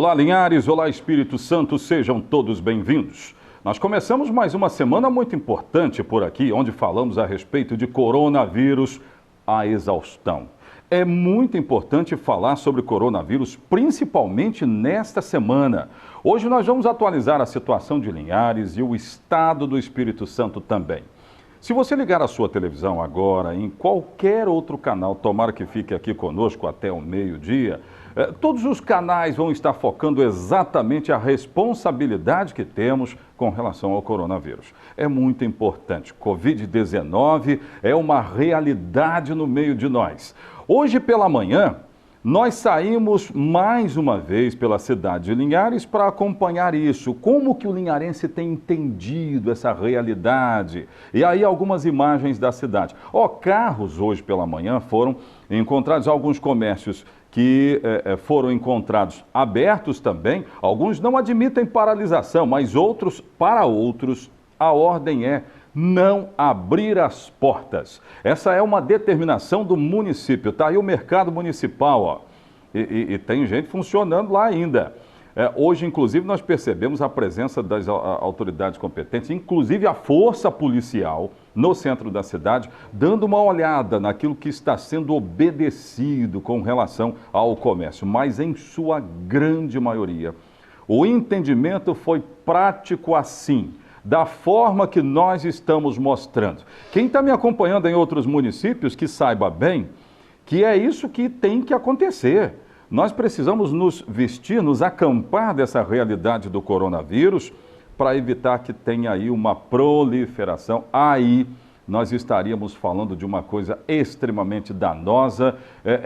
Olá, Linhares, olá, Espírito Santo, sejam todos bem-vindos. Nós começamos mais uma semana muito importante por aqui, onde falamos a respeito de coronavírus à exaustão. É muito importante falar sobre coronavírus, principalmente nesta semana. Hoje nós vamos atualizar a situação de Linhares e o estado do Espírito Santo também. Se você ligar a sua televisão agora, em qualquer outro canal, tomara que fique aqui conosco até o meio-dia, todos os canais vão estar focando exatamente a responsabilidade que temos com relação ao coronavírus. É muito importante. Covid-19 é uma realidade no meio de nós. Hoje pela manhã, nós saímos mais uma vez pela cidade de Linhares para acompanhar isso. Como que o linharense tem entendido essa realidade? E aí algumas imagens da cidade. Carros hoje pela manhã foram encontrados, alguns comércios que foram encontrados abertos também. Alguns não admitem paralisação, mas para outros, a ordem é não abrir as portas. Essa é uma determinação do município. Está aí o mercado municipal, ó. E tem gente funcionando lá ainda. Hoje, inclusive, nós percebemos a presença das autoridades competentes, inclusive a força policial no centro da cidade, dando uma olhada naquilo que está sendo obedecido com relação ao comércio. Mas, em sua grande maioria, o entendimento foi prático assim, da forma que nós estamos mostrando. Quem está me acompanhando em outros municípios, que saiba bem que é isso que tem que acontecer. Nós precisamos nos vestir, nos acampar dessa realidade do coronavírus para evitar que tenha aí uma proliferação. Aí nós estaríamos falando de uma coisa extremamente danosa.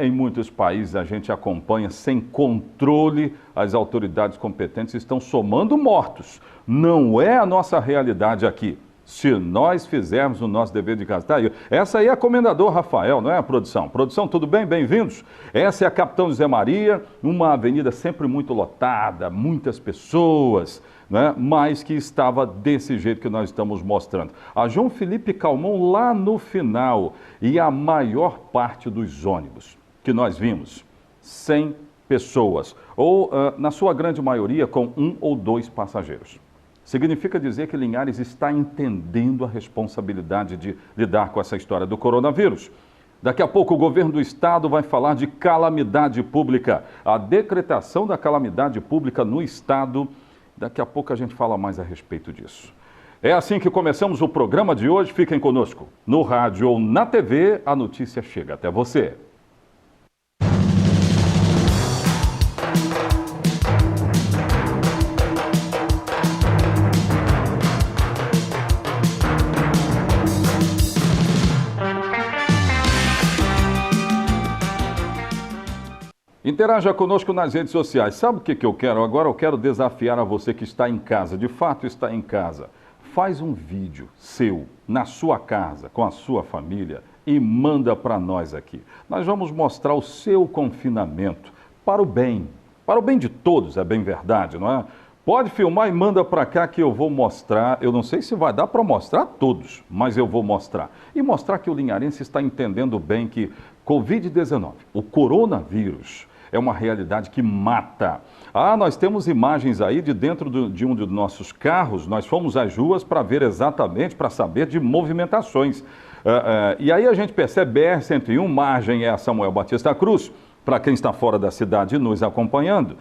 Em muitos países a gente acompanha sem controle, as autoridades competentes estão somando mortos. Não é a nossa realidade aqui. Se nós fizermos o nosso dever de casa. Tá aí. Essa aí é a Comendador Rafael, não é a produção? Produção, tudo bem? Bem-vindos. Essa é a Capitão José Maria, uma avenida sempre muito lotada, muitas pessoas, né? Mas que estava desse jeito que nós estamos mostrando. A João Felipe Calmon lá no final e a maior parte dos ônibus que nós vimos, 100 pessoas, ou na sua grande maioria com 1 ou 2 passageiros. Significa dizer que Linhares está entendendo a responsabilidade de lidar com essa história do coronavírus. Daqui a pouco o governo do estado vai falar de calamidade pública, a decretação da calamidade pública no estado. Daqui a pouco a gente fala mais a respeito disso. É assim que começamos o programa de hoje. Fiquem conosco. No rádio ou na TV, a notícia chega até você. Interaja conosco nas redes sociais. Sabe o que eu quero? Agora eu quero desafiar a você que está em casa, de fato está em casa. Faz um vídeo seu, na sua casa, com a sua família e manda para nós aqui. Nós vamos mostrar o seu confinamento para o bem de todos, é bem verdade, não é? Pode filmar e manda para cá que eu vou mostrar. Eu não sei se vai dar para mostrar todos, mas eu vou mostrar. E mostrar que o linharense está entendendo bem que Covid-19, o coronavírus, é uma realidade que mata. Nós temos imagens aí de dentro de um dos nossos carros. Nós fomos às ruas para ver exatamente, para saber de movimentações. E aí a gente percebe BR-101, margem é a Samuel Batista Cruz, para quem está fora da cidade nos acompanhando.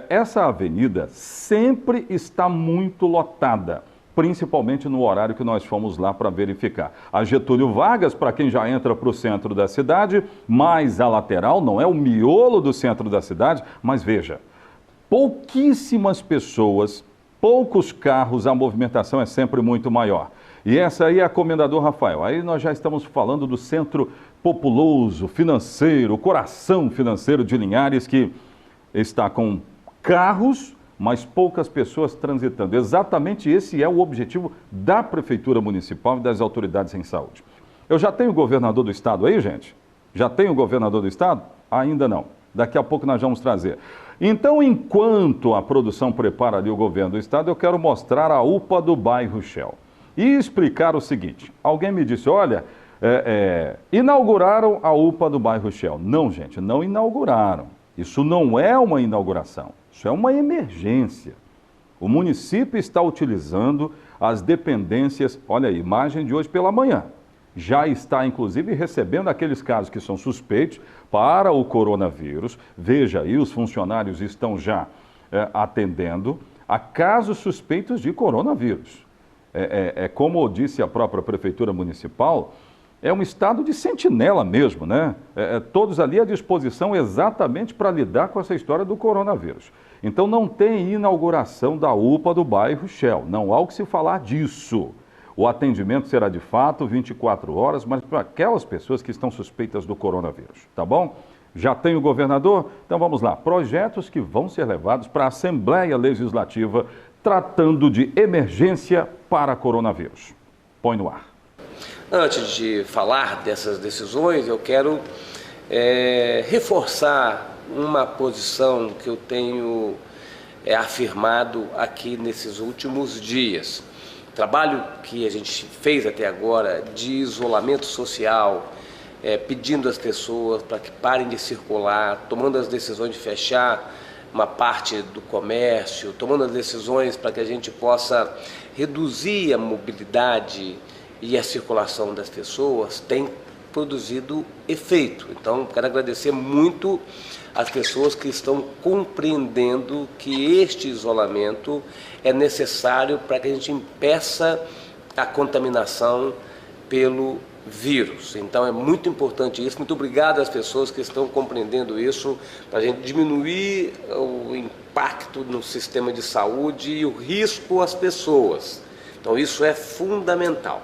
Essa avenida sempre está muito lotada, principalmente no horário que nós fomos lá para verificar. A Getúlio Vargas, para quem já entra para o centro da cidade, mais a lateral, não é o miolo do centro da cidade, mas veja, pouquíssimas pessoas, poucos carros, a movimentação é sempre muito maior. E essa aí é a Comendador Rafael. Aí nós já estamos falando do centro populoso, financeiro, o coração financeiro de Linhares, que está com carros, mas poucas pessoas transitando. Exatamente esse é o objetivo da Prefeitura Municipal e das autoridades em saúde. Eu já tenho o governador do estado aí, gente? Já tenho o governador do estado? Ainda não. Daqui a pouco nós vamos trazer. Então, enquanto a produção prepara ali o governo do estado, eu quero mostrar a UPA do bairro Shell. E explicar o seguinte. Alguém me disse, olha, inauguraram a UPA do bairro Shell. Não, gente, não inauguraram. Isso não é uma inauguração, isso é uma emergência. O município está utilizando as dependências, olha aí, imagem de hoje pela manhã. Já está, inclusive, recebendo aqueles casos que são suspeitos para o coronavírus. Veja aí, os funcionários estão já atendendo a casos suspeitos de coronavírus. Como disse a própria Prefeitura Municipal, é um estado de sentinela mesmo, né? Todos ali à disposição exatamente para lidar com essa história do coronavírus. Então não tem inauguração da UPA do bairro Shell, não há o que se falar disso. O atendimento será de fato 24 horas, mas para aquelas pessoas que estão suspeitas do coronavírus, tá bom? Já tem o governador? Então vamos lá, projetos que vão ser levados para a Assembleia Legislativa tratando de emergência para coronavírus. Põe no ar. Antes de falar dessas decisões, eu quero reforçar uma posição que eu tenho afirmado aqui nesses últimos dias. O trabalho que a gente fez até agora de isolamento social, pedindo às pessoas para que parem de circular, tomando as decisões de fechar uma parte do comércio, tomando as decisões para que a gente possa reduzir a mobilidade e a circulação das pessoas, tem produzido efeito. Então, quero agradecer muito as pessoas que estão compreendendo que este isolamento é necessário para que a gente impeça a contaminação pelo vírus. Então é muito importante isso. Muito obrigado às pessoas que estão compreendendo isso, para a gente diminuir o impacto no sistema de saúde e o risco às pessoas. Então isso é fundamental.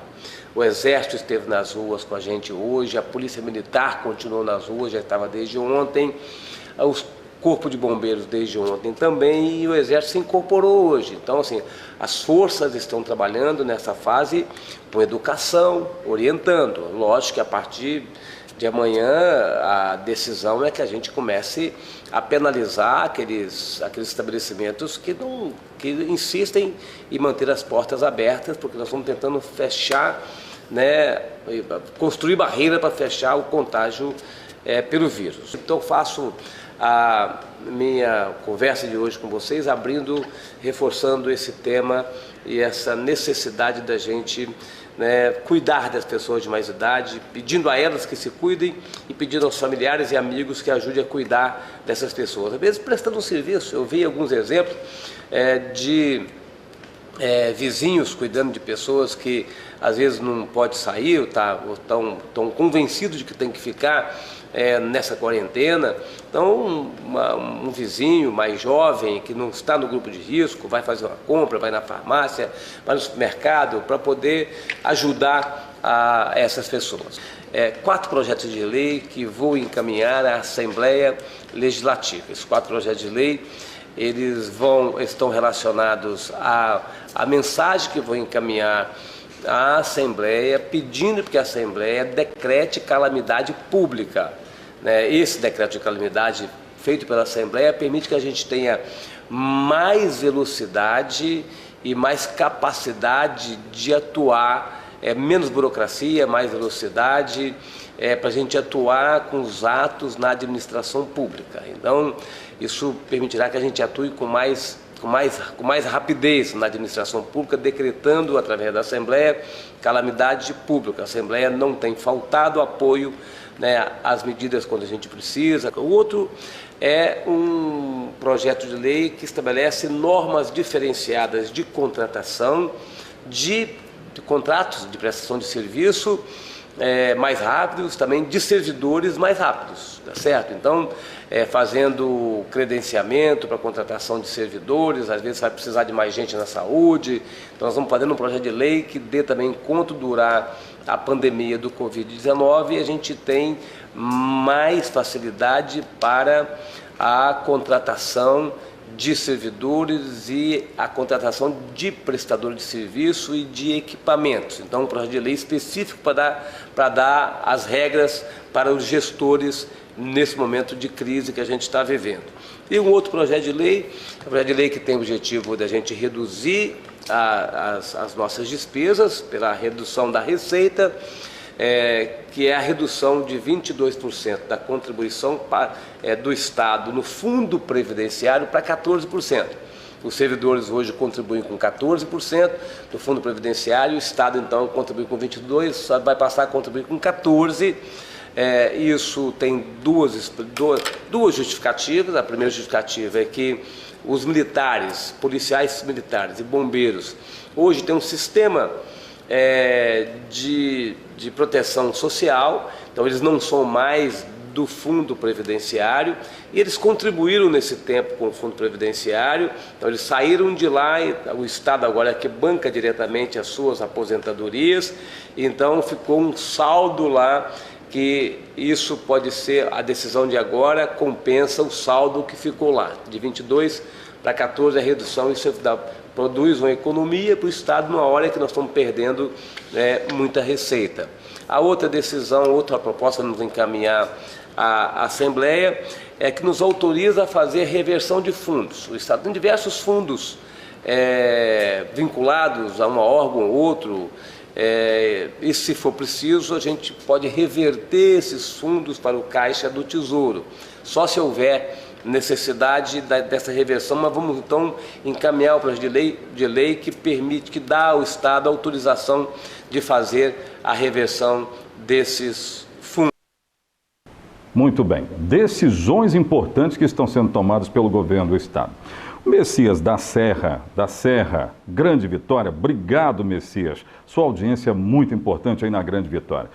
O Exército esteve nas ruas com a gente hoje, a Polícia Militar continuou nas ruas, já estava desde ontem, o Corpo de Bombeiros desde ontem também, e o Exército se incorporou hoje. Então, assim, as forças estão trabalhando nessa fase com educação, orientando. Lógico que a partir de amanhã a decisão é que a gente comece a penalizar aqueles estabelecimentos que insistem em manter as portas abertas, porque nós estamos tentando fechar, construir barreira para fechar o contágio pelo vírus. Então faço a minha conversa de hoje com vocês reforçando esse tema e essa necessidade da gente cuidar das pessoas de mais idade, pedindo a elas que se cuidem e pedindo aos familiares e amigos que ajudem a cuidar dessas pessoas. Às vezes prestando um serviço, eu vi alguns exemplos de vizinhos cuidando de pessoas que às vezes não pode sair, ou estão convencidos de que tem que ficar nessa quarentena. Então um vizinho mais jovem que não está no grupo de risco vai fazer uma compra, vai na farmácia, vai no supermercado para poder ajudar essas pessoas. 4 projetos de lei que vou encaminhar à Assembleia Legislativa. Esses 4 projetos de lei estão relacionados à mensagem que vou encaminhar à Assembleia, pedindo que a Assembleia decrete calamidade pública. Esse decreto de calamidade feito pela Assembleia permite que a gente tenha mais velocidade e mais capacidade de atuar, menos burocracia, mais velocidade, para a gente atuar com os atos na administração pública. Então, isso permitirá que a gente atue com mais rapidez na administração pública, decretando através da Assembleia calamidade pública. A Assembleia não tem faltado apoio às medidas quando a gente precisa. O outro é um projeto de lei que estabelece normas diferenciadas de contratação, de contratos de prestação de serviço mais rápidos, também de servidores mais rápidos, tá certo? Então, fazendo credenciamento para contratação de servidores, às vezes vai precisar de mais gente na saúde, então nós vamos fazendo um projeto de lei que dê também, enquanto durar a pandemia do Covid-19, a gente tem mais facilidade para a contratação de servidores e a contratação de prestadores de serviço e de equipamentos. Então, um projeto de lei específico para dar as regras para os gestores nesse momento de crise que a gente está vivendo. E um outro projeto de lei, um projeto de lei que tem o objetivo da gente reduzir as nossas despesas pela redução da receita, que é a redução de 22% da contribuição do Estado no fundo previdenciário para 14%. Os servidores hoje contribuem com 14% do fundo previdenciário, o Estado então contribui com 22%, vai passar a contribuir com 14%. Isso tem duas justificativas. A primeira justificativa é que os militares, policiais militares e bombeiros, hoje tem um sistema de proteção social, então eles não são mais do fundo previdenciário, e eles contribuíram nesse tempo com o fundo previdenciário, então eles saíram de lá, e o Estado agora é que banca diretamente as suas aposentadorias, então ficou um saldo lá, que isso pode ser, a decisão de agora compensa o saldo que ficou lá, de 22 para 14 a redução, isso produz uma economia para o Estado numa hora que nós estamos perdendo muita receita. A outra decisão, outra proposta nos encaminhar à Assembleia é que nos autoriza a fazer reversão de fundos. O Estado tem diversos fundos vinculados a um órgão ou outro, e se for preciso a gente pode reverter esses fundos para o Caixa do Tesouro, só se houver necessidade dessa reversão, mas vamos então encaminhar o projeto de lei que permite, que dá ao Estado a autorização de fazer a reversão desses fundos. Muito bem. Decisões importantes que estão sendo tomadas pelo governo do Estado. O Messias da Serra, Grande Vitória, obrigado, Messias. Sua audiência é muito importante aí na Grande Vitória.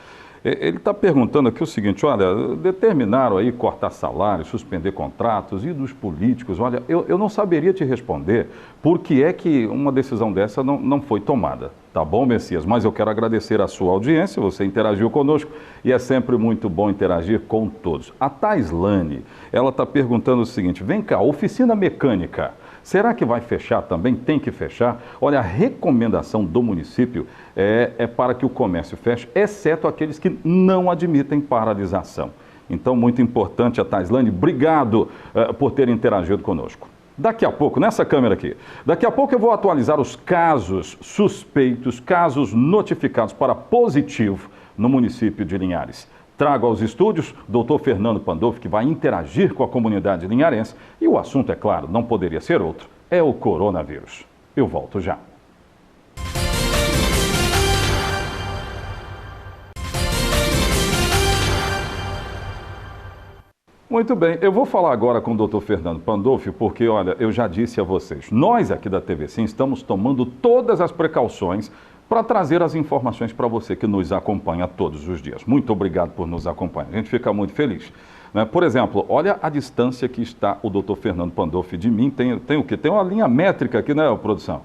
Ele está perguntando aqui o seguinte, olha, determinaram aí cortar salários, suspender contratos, e dos políticos, olha, eu não saberia te responder por que é que uma decisão dessa não foi tomada. Tá bom, Messias? Mas eu quero agradecer a sua audiência, você interagiu conosco e é sempre muito bom interagir com todos. A Taislane, ela está perguntando o seguinte, vem cá, oficina mecânica, será que vai fechar também? Tem que fechar? Olha, a recomendação do município é para que o comércio feche, exceto aqueles que não admitem paralisação. Então, muito importante a Taislane, obrigado por ter interagido conosco. Daqui a pouco, nessa câmera aqui, daqui a pouco eu vou atualizar os casos suspeitos, casos notificados para positivo no município de Linhares. Trago aos estúdios o Dr. Fernando Pandolfi, que vai interagir com a comunidade linharense. E o assunto, é claro, não poderia ser outro, é o coronavírus. Eu volto já. Muito bem, eu vou falar agora com o Dr. Fernando Pandolfi, porque, olha, eu já disse a vocês, nós aqui da TV Sim estamos tomando todas as precauções para trazer as informações para você que nos acompanha todos os dias. Muito obrigado por nos acompanhar, a gente fica muito feliz. Né? Por exemplo, olha a distância que está o Dr. Fernando Pandolfi de mim, tem o quê? Tem uma linha métrica aqui, né, produção?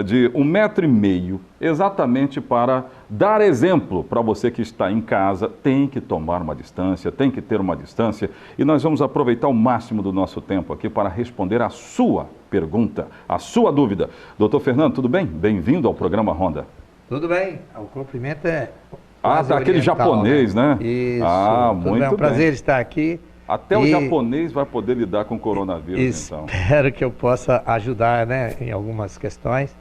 De 1,5 metro, exatamente para dar exemplo para você que está em casa, tem que tomar uma distância, tem que ter uma distância, e nós vamos aproveitar o máximo do nosso tempo aqui para responder a sua pergunta, a sua dúvida. Doutor Fernando, tudo bem? Bem-vindo ao programa Ronda. Tudo bem, o cumprimento é... tá aquele japonês, né? Isso, muito bem. É um prazer estar aqui. Até o japonês vai poder lidar com o coronavírus, então. Espero que eu possa ajudar, né, em algumas questões.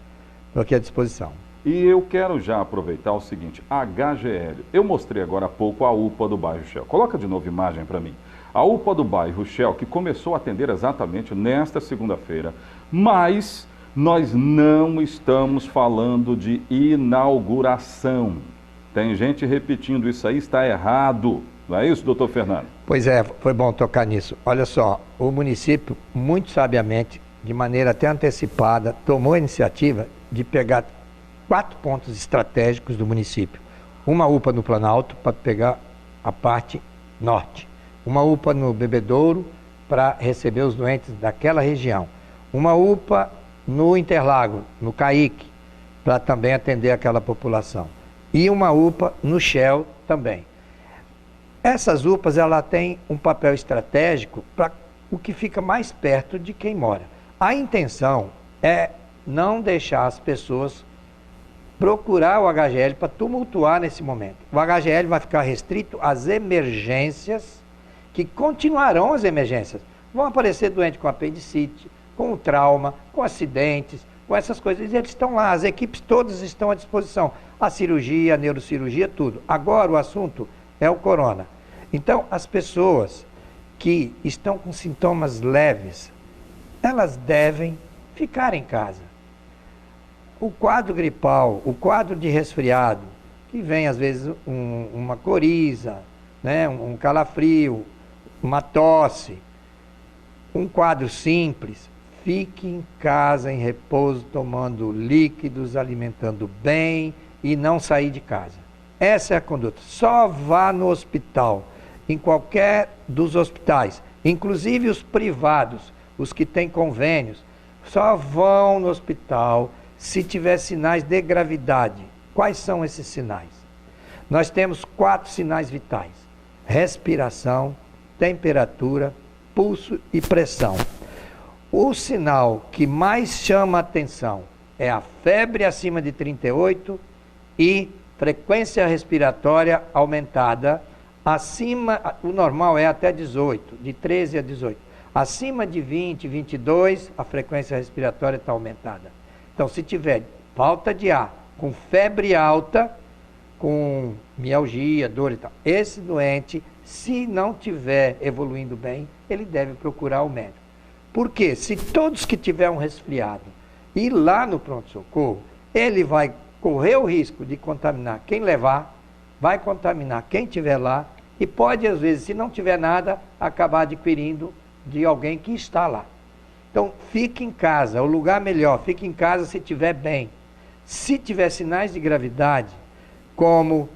Estou aqui à disposição. E eu quero já aproveitar o seguinte, HGL. Eu mostrei agora há pouco a UPA do bairro Shell. Coloca de novo imagem para mim. A UPA do bairro Shell, que começou a atender exatamente nesta segunda-feira, mas nós não estamos falando de inauguração. Tem gente repetindo isso aí, está errado. Não é isso, doutor Fernando? Pois é, foi bom tocar nisso. Olha só, o município, muito sabiamente, de maneira até antecipada, tomou a iniciativa de pegar 4 pontos estratégicos do município. Uma UPA no Planalto, para pegar a parte norte. Uma UPA no Bebedouro, para receber os doentes daquela região. Uma UPA no Interlago, no Caique, para também atender aquela população. E uma UPA no Shell também. Essas UPAs, ela tem um papel estratégico para o que fica mais perto de quem mora. A intenção é não deixar as pessoas procurar o HGL para tumultuar nesse momento. O HGL vai ficar restrito às emergências, que continuarão as emergências. Vão aparecer doentes com apendicite, com trauma, com acidentes, com essas coisas. E eles estão lá, as equipes todas estão à disposição. A cirurgia, a neurocirurgia, tudo. Agora o assunto é o corona. Então, as pessoas que estão com sintomas leves, elas devem ficar em casa. O quadro gripal, o quadro de resfriado, que vem às vezes uma coriza, né, um calafrio, uma tosse, um quadro simples, fique em casa, em repouso, tomando líquidos, alimentando bem e não sair de casa. Essa é a conduta. Só vá no hospital, em qualquer dos hospitais, inclusive os privados, os que têm convênios, só vão no hospital se tiver sinais de gravidade. Quais são esses sinais? Nós temos 4 sinais vitais: respiração, temperatura, pulso e pressão. O sinal que mais chama a atenção é a febre acima de 38 e frequência respiratória aumentada acima, o normal é até 18, de 13 a 18. Acima de 20, 22, a frequência respiratória está aumentada. Então, se tiver falta de ar, com febre alta, com mialgia, dor e tal, esse doente, se não tiver evoluindo bem, ele deve procurar o médico. Porque se todos que tiver um resfriado ir lá no pronto-socorro, ele vai correr o risco de contaminar quem levar, vai contaminar quem estiver lá e pode, às vezes, se não tiver nada, acabar adquirindo de alguém que está lá. Então, fique em casa, o lugar melhor, fique em casa se estiver bem. Se tiver sinais de gravidade, como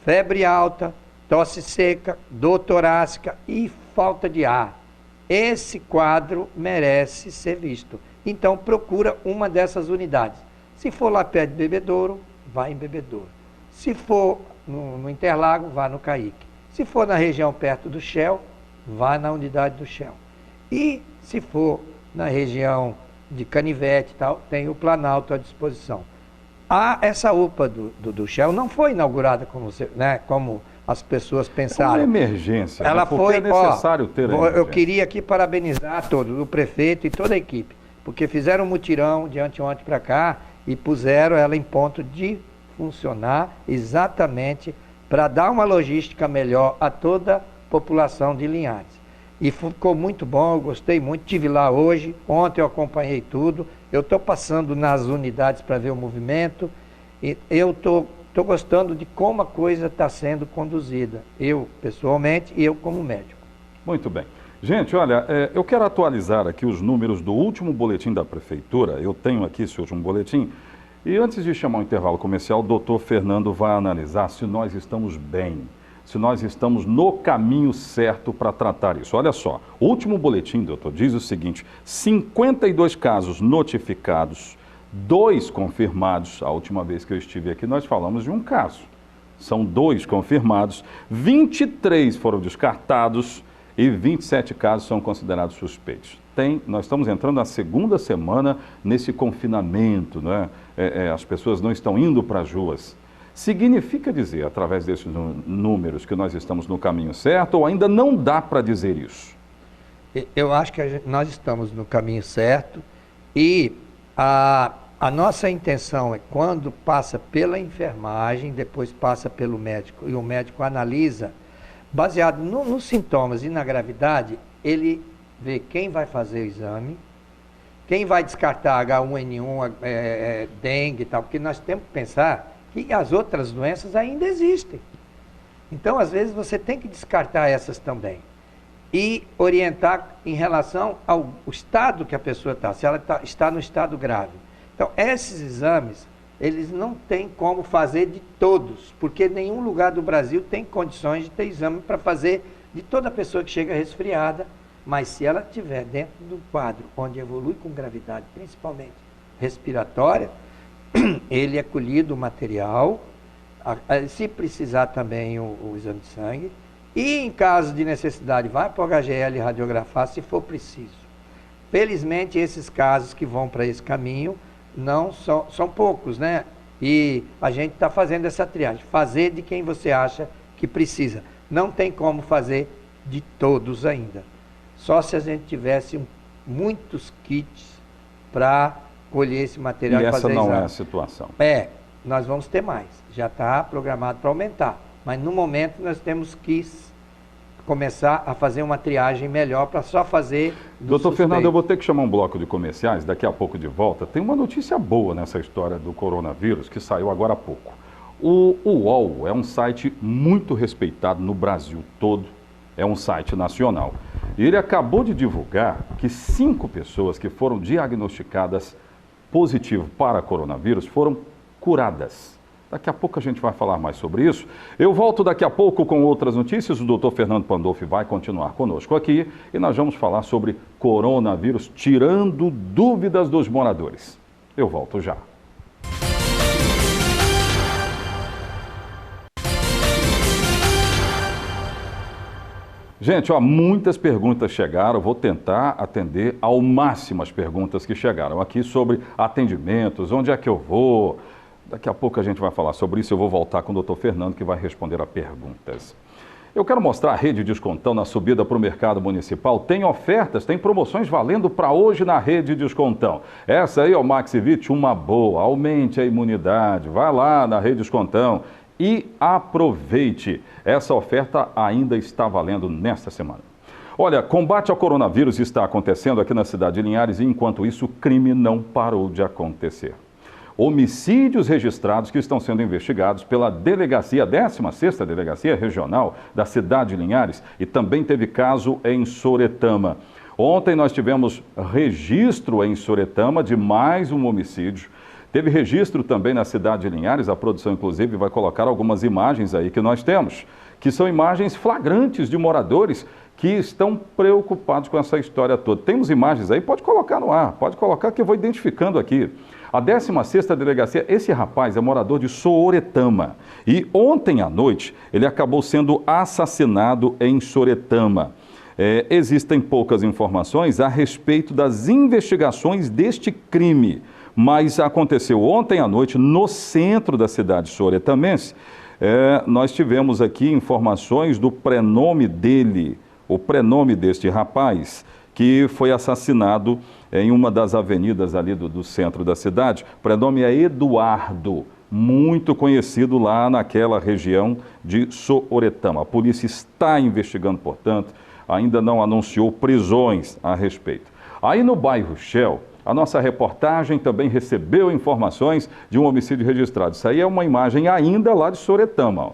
febre alta, tosse seca, dor torácica e falta de ar, esse quadro merece ser visto. Então, procura uma dessas unidades. Se for lá perto de Bebedouro, vá em Bebedouro. Se for no Interlago, vá no Caique. Se for na região perto do Shell, vá na unidade do Shell. E se for na região de Canivete e tal, tem o Planalto à disposição. Essa UPA do Shell não foi inaugurada como as pessoas pensaram. É uma emergência. Ela foi, é necessário ter a eu queria aqui parabenizar todos, o prefeito e toda a equipe, porque fizeram um mutirão de anteontem para cá e puseram ela em ponto de funcionar exatamente para dar uma logística melhor a toda a população de Linhares. E ficou muito bom, eu gostei muito, estive lá hoje, ontem eu acompanhei tudo, eu estou passando nas unidades para ver o movimento, e eu estou gostando de como a coisa está sendo conduzida, eu pessoalmente e eu como médico. Muito bem. Gente, olha, eu quero atualizar aqui os números do último boletim da Prefeitura, eu tenho aqui esse último boletim, e antes de chamar o intervalo comercial, o doutor Fernando vai analisar se nós estamos bem, se nós estamos no caminho certo para tratar isso. Olha só, o último boletim, doutor, diz o seguinte: 52 casos notificados, 2 confirmados. A última vez que eu estive aqui, nós falamos de um caso. São 2 confirmados, 23 foram descartados e 27 casos são considerados suspeitos. Nós estamos entrando na segunda semana nesse confinamento, né? As pessoas não estão indo para as ruas. Significa dizer, através desses números, que nós estamos no caminho certo ou ainda não dá para dizer isso? Eu acho que nós estamos no caminho certo e a nossa intenção é, quando passa pela enfermagem, depois passa pelo médico e o médico analisa, baseado nos sintomas e na gravidade, ele vê quem vai fazer o exame, quem vai descartar H1N1, dengue e tal, porque nós temos que pensar que as outras doenças ainda existem. Então, às vezes, você tem que descartar essas também. E orientar em relação ao estado que a pessoa está, se ela está no estado grave. Então, esses exames, eles não têm como fazer de todos, porque nenhum lugar do Brasil tem condições de ter exame para fazer de toda pessoa que chega resfriada, mas se ela estiver dentro do quadro onde evolui com gravidade, principalmente respiratória, ele é colhido o material, se precisar também o exame de sangue, e em caso de necessidade vai para o HGL radiografar se for preciso. Felizmente esses casos que vão para esse caminho não são poucos, né? E a gente está fazendo essa triagem, fazer de quem você acha que precisa. Não tem como fazer de todos ainda. Só se a gente tivesse muitos kits para colher esse material e e fazer essa não exame. é a situação. Nós vamos ter mais. Já está programado para aumentar. Mas no momento nós temos que começar a fazer uma triagem melhor para só fazer do Doutor suspeito. Fernando, eu vou ter que chamar um bloco de comerciais, daqui a pouco de volta. Tem uma notícia boa nessa história do coronavírus que saiu agora há pouco. O UOL é um site muito respeitado no Brasil todo, é um site nacional. E ele acabou de divulgar que 5 pessoas que foram diagnosticadas positivo para coronavírus foram curadas. Daqui a pouco a gente vai falar mais sobre isso. Eu volto daqui a pouco com outras notícias. O doutor Fernando Pandolfi vai continuar conosco aqui e nós vamos falar sobre coronavírus, tirando dúvidas dos moradores. Eu volto já. Gente, muitas perguntas chegaram, vou tentar atender ao máximo as perguntas que chegaram aqui sobre atendimentos, onde é que eu vou. Daqui a pouco a gente vai falar sobre isso, eu vou voltar com o doutor Fernando que vai responder a perguntas. Eu quero mostrar a Rede Descontão na subida para o mercado municipal. Tem ofertas, tem promoções valendo para hoje na Rede Descontão. Essa aí, Maxivit, uma boa, aumente a imunidade, vai lá na Rede Descontão e aproveite. Essa oferta ainda está valendo nesta semana. Olha, combate ao coronavírus está acontecendo aqui na cidade de Linhares e, enquanto isso, o crime não parou de acontecer. Homicídios registrados que estão sendo investigados pela delegacia, 16ª Delegacia Regional da cidade de Linhares, e também teve caso em Soretama. Ontem nós tivemos registro em Soretama de mais um homicídio. Teve registro também na cidade de Linhares, a produção inclusive vai colocar algumas imagens aí que nós temos, que são imagens flagrantes de moradores que estão preocupados com essa história toda. Temos imagens aí, pode colocar no ar, pode colocar que eu vou identificando aqui. A 16ª Delegacia, esse rapaz é morador de Soretama e ontem à noite ele acabou sendo assassinado em Soretama. Existem poucas informações a respeito das investigações deste crime, mas aconteceu ontem à noite no centro da cidade soretamense. Nós tivemos aqui informações do prenome dele, o prenome deste rapaz, que foi assassinado em uma das avenidas ali do centro da cidade. O prenome é Eduardo, muito conhecido lá naquela região de Soretama. A polícia está investigando, portanto, ainda não anunciou prisões a respeito. Aí no bairro Shell, a nossa reportagem também recebeu informações de um homicídio registrado. Isso aí é uma imagem ainda lá de Soretama,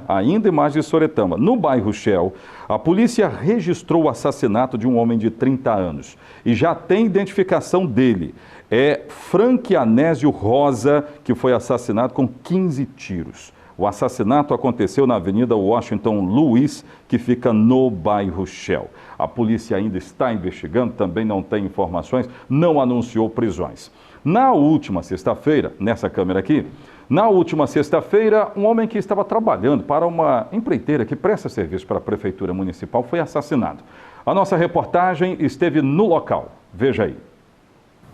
ainda imagem de Soretama. No bairro Shell, a polícia registrou o assassinato de um homem de 30 anos e já tem identificação dele. É Frank Anésio Rosa, que foi assassinado com 15 tiros. O assassinato aconteceu na Avenida Washington Luiz, que fica no bairro Shell. A polícia ainda está investigando, também não tem informações, não anunciou prisões. Na última sexta-feira, nessa câmera aqui, na última sexta-feira, um homem que estava trabalhando para uma empreiteira que presta serviço para a Prefeitura Municipal foi assassinado. A nossa reportagem esteve no local. Veja aí.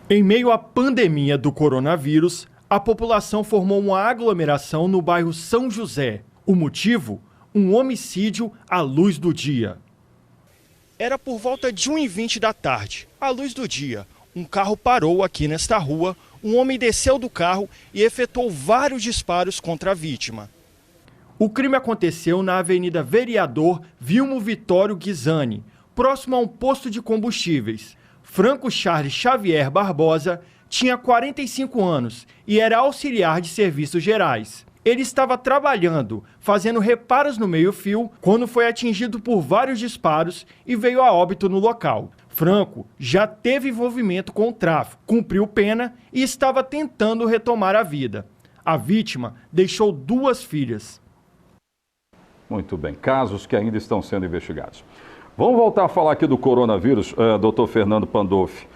Em meio à pandemia do coronavírus, a população formou uma aglomeração no bairro São José. O motivo? Um homicídio à luz do dia. Era por volta de 1h20 da tarde, à luz do dia. Um carro parou aqui nesta rua, um homem desceu do carro e efetuou vários disparos contra a vítima. O crime aconteceu na Avenida Vereador Vilmo Vitório Guizani, próximo a um posto de combustíveis. Franco Charles Xavier Barbosa tinha 45 anos e era auxiliar de serviços gerais. Ele estava trabalhando, fazendo reparos no meio-fio, quando foi atingido por vários disparos e veio a óbito no local. Franco já teve envolvimento com o tráfico, cumpriu pena e estava tentando retomar a vida. A vítima deixou 2 filhas. Muito bem, casos que ainda estão sendo investigados. Vamos voltar a falar aqui do coronavírus, doutor Fernando Pandolfi.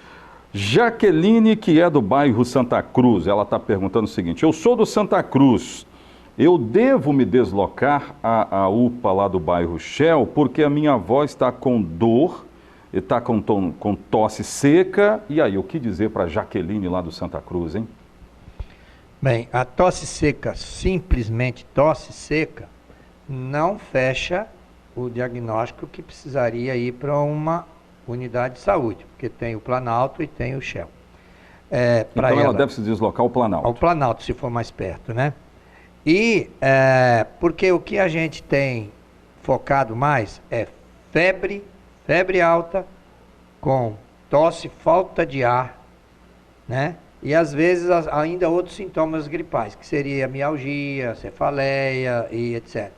Jaqueline, que é do bairro Santa Cruz, ela está perguntando o seguinte: eu sou do Santa Cruz, eu devo me deslocar à UPA lá do bairro Shell porque a minha avó está com dor, está com tosse seca, e aí, o que dizer para Jaqueline lá do Santa Cruz, hein? Bem, a tosse seca, simplesmente tosse seca, não fecha o diagnóstico que precisaria ir para uma unidade de saúde, porque tem o Planalto e tem o Shell. para então ela deve se deslocar ao Planalto. Ao Planalto, se for mais perto, né? E porque o que a gente tem focado mais é febre alta, com tosse, falta de ar, né? E às vezes ainda outros sintomas gripais, que seria mialgia, cefaleia e etc.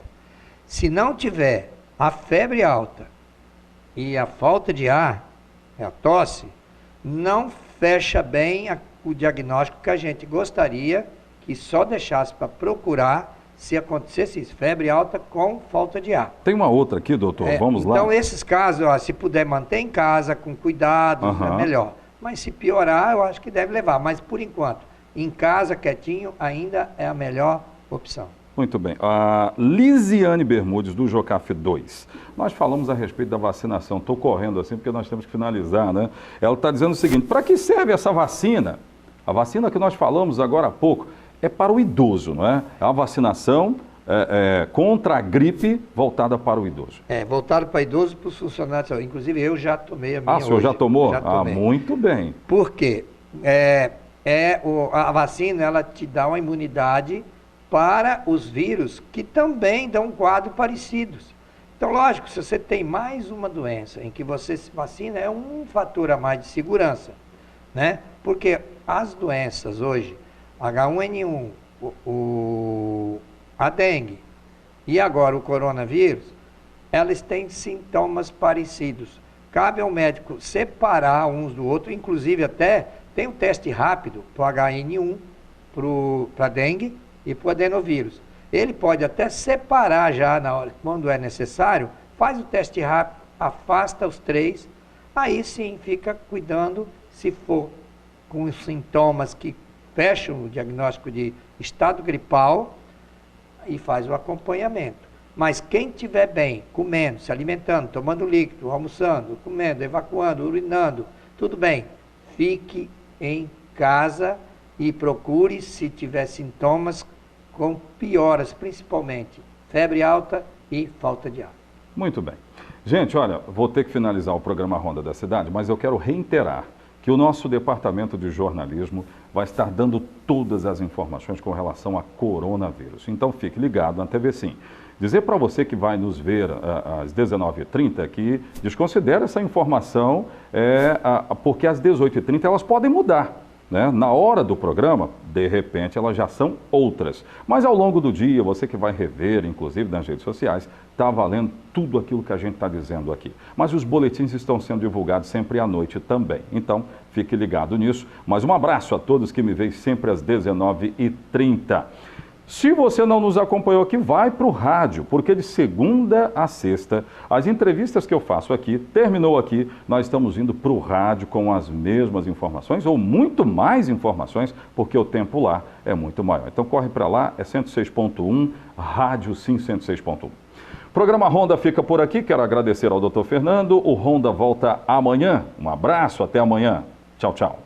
Se não tiver a febre alta e a falta de ar, a tosse, não fecha bem o diagnóstico que a gente gostaria que só deixasse para procurar se acontecesse isso, febre alta com falta de ar. Tem uma outra aqui, doutor, vamos lá. Então, esses casos, se puder manter em casa, com cuidado, é melhor. Mas se piorar, eu acho que deve levar. Mas, por enquanto, em casa, quietinho, ainda é a melhor opção. Muito bem. A Lisiane Bermudes, do Jocaf 2. Nós falamos a respeito da vacinação. Estou correndo assim, porque nós temos que finalizar, né? Ela está dizendo o seguinte, para que serve essa vacina? A vacina que nós falamos agora há pouco é para o idoso, não é? É uma vacinação contra a gripe voltada para o idoso. Voltada para idoso e para os funcionários de saúde. Inclusive, eu já tomei a minha o senhor já tomou? Já tomei. Muito bem. Por quê? A vacina, ela te dá uma imunidade para os vírus que também dão um quadro parecidos. Então, lógico, se você tem mais uma doença em que você se vacina, é um fator a mais de segurança, né? Porque as doenças hoje, H1N1, a dengue e agora o coronavírus, elas têm sintomas parecidos. Cabe ao médico separar uns do outro, inclusive até tem um teste rápido para o H1N1, para a dengue e para o adenovírus. Ele pode até separar já na hora, quando é necessário, faz o teste rápido, afasta os três, aí sim fica cuidando, se for com os sintomas que fecham o diagnóstico de estado gripal e faz o acompanhamento. Mas quem estiver bem, comendo, se alimentando, tomando líquido, almoçando, comendo, evacuando, urinando, tudo bem, fique em casa e procure, se tiver sintomas, com pioras, principalmente febre alta e falta de ar. Muito bem. Gente, olha, vou ter que finalizar o programa Ronda da Cidade, mas eu quero reiterar que o nosso departamento de jornalismo vai estar dando todas as informações com relação a coronavírus. Então fique ligado na TV Sim. Dizer para você que vai nos ver às 19h30 que desconsidere essa informação, porque às 18h30 elas podem mudar. Né? Na hora do programa, de repente, elas já são outras. Mas ao longo do dia, você que vai rever, inclusive nas redes sociais, está valendo tudo aquilo que a gente está dizendo aqui. Mas os boletins estão sendo divulgados sempre à noite também. Então, fique ligado nisso. Mas um abraço a todos que me veem sempre às 19h30. Se você não nos acompanhou aqui, vai para o rádio, porque de segunda a sexta, as entrevistas que eu faço aqui, terminou aqui, nós estamos indo para o rádio com as mesmas informações, ou muito mais informações, porque o tempo lá é muito maior. Então corre para lá, é 106.1, Rádio Sim 106.1. Programa Ronda fica por aqui, quero agradecer ao Dr. Fernando, o Ronda volta amanhã. Um abraço, até amanhã. Tchau, tchau.